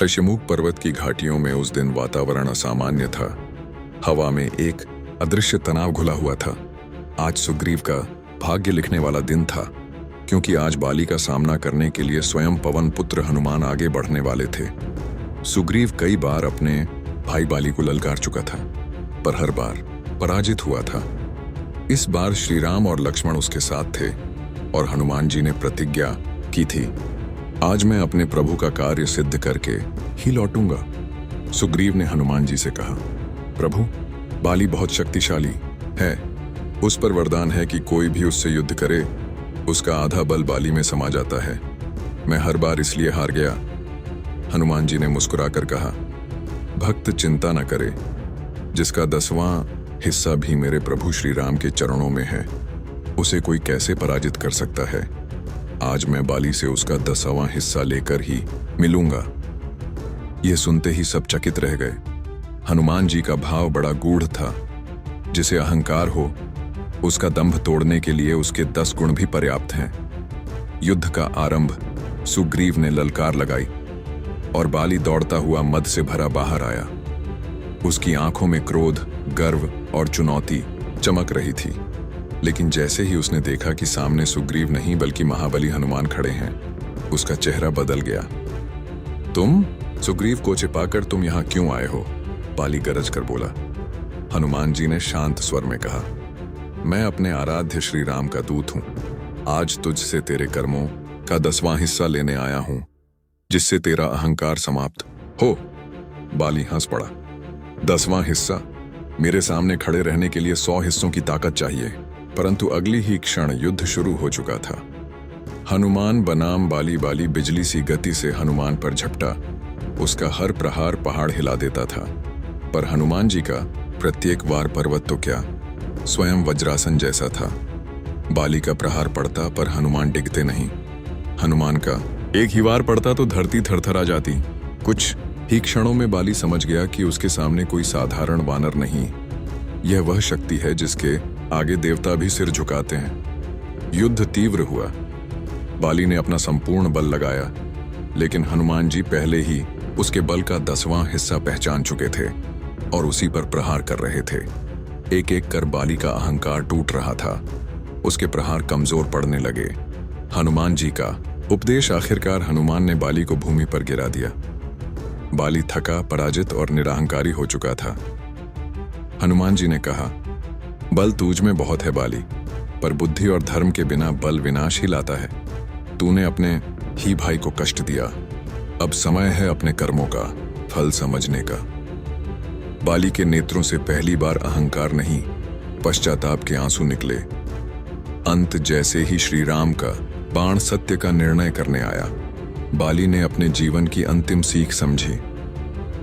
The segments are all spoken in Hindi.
ऋष्यमुख पर्वत की घाटियों में उस दिन वातावरण असामान्य था। हवा में एक अदृश्य तनाव घुला हुआ था। आज सुग्रीव का भाग्य लिखने वाला दिन था, क्योंकि आज बाली का सामना करने के लिए स्वयं पवन पुत्र हनुमान आगे बढ़ने वाले थे। सुग्रीव कई बार अपने भाई बाली को ललकार चुका था, पर हर बार पराजित हुआ था। इस बार श्री राम और लक्ष्मण उसके साथ थे और हनुमान जी ने प्रतिज्ञा की थी, आज मैं अपने प्रभु का कार्य सिद्ध करके ही लौटूंगा। सुग्रीव ने हनुमान जी से कहा, प्रभु, बाली बहुत शक्तिशाली है। उस पर वरदान है कि कोई भी उससे युद्ध करे, उसका आधा बल बाली में समा जाता है। मैं हर बार इसलिए हार गया। हनुमान जी ने मुस्कुराकर कहा, भक्त चिंता न करे, जिसका 10वां हिस्सा भी मेरे प्रभु श्री राम के चरणों में है, उसे कोई कैसे पराजित कर सकता है। आज मैं बाली से उसका 10वां हिस्सा लेकर ही मिलूंगा। यह सुनते ही सब चकित रह गए। हनुमान जी का भाव बड़ा गूढ़ था। जिसे अहंकार हो, उसका दंभ तोड़ने के लिए उसके 10 गुण भी पर्याप्त हैं। युद्ध का आरंभ सुग्रीव ने ललकार लगाई और बाली दौड़ता हुआ मद से भरा बाहर आया। उसकी आंखों में क्रोध, गर्व और चुनौती चमक रही थी। लेकिन जैसे ही उसने देखा कि सामने सुग्रीव नहीं बल्कि महाबली हनुमान खड़े हैं, उसका चेहरा बदल गया। तुम सुग्रीव को छिपाकर तुम यहां क्यों आए हो? बाली गरज कर बोला। हनुमान जी ने शांत स्वर में कहा, मैं अपने आराध्य श्री राम का दूत हूं। आज तुझसे तेरे कर्मों का 10वां हिस्सा लेने आया हूं, जिससे तेरा अहंकार समाप्त हो। बाली हंस पड़ा। 10वां हिस्सा? मेरे सामने खड़े रहने के लिए 100 हिस्सों की ताकत चाहिए। परंतु अगली ही क्षण युद्ध शुरू हो चुका था। हनुमान बनाम बाली बिजली सी गति से हनुमान पर झपटा। उसका हर प्रहार पहाड़ हिला देता था, पर हनुमान जी का प्रत्येक वार पर्वत तो क्या, स्वयं वज्रासन जैसा था। बाली का प्रहार पड़ता पर हनुमान डिगते नहीं। हनुमान का एक ही वार पड़ता तो धरती थरथरा जाती। कुछ ही क्षणों में बाली समझ गया कि उसके सामने कोई साधारण वानर नहीं, यह वह शक्ति है जिसके आगे देवता भी सिर झुकाते हैं। युद्ध तीव्र हुआ। बाली ने अपना संपूर्ण बल लगाया, लेकिन हनुमान जी पहले ही उसके बल का 10वां हिस्सा पहचान चुके थे और उसी पर प्रहार कर रहे थे। एक एक कर बाली का अहंकार टूट रहा था। उसके प्रहार कमजोर पड़ने लगे। हनुमान जी का उपदेश आखिरकार हनुमान ने बाली को भूमि पर गिरा दिया। बाली थका, पराजित और निरहंकारी हो चुका था। हनुमान जी ने कहा, बल तुझ में बहुत है बाली, पर बुद्धि और धर्म के बिना बल विनाश ही लाता है। तूने अपने ही भाई को कष्ट दिया। अब समय है अपने कर्मों का फल समझने का। बाली के नेत्रों से पहली बार अहंकार नहीं, पश्चाताप के आंसू निकले। अंत जैसे ही श्री राम का बाण सत्य का निर्णय करने आया, बाली ने अपने जीवन की अंतिम सीख समझी।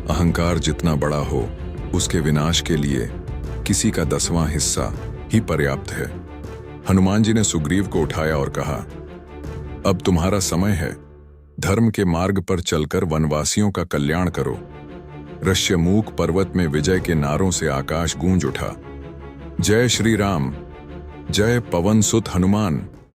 अहंकार जितना बड़ा हो, उसके विनाश के लिए किसी का 10वां हिस्सा ही पर्याप्त है। हनुमान जी ने सुग्रीव को उठाया और कहा, अब तुम्हारा समय है। धर्म के मार्ग पर चलकर वनवासियों का कल्याण करो। ऋष्यमुख पर्वत में विजय के नारों से आकाश गूंज उठा। जय श्री राम, जय पवन सुत हनुमान।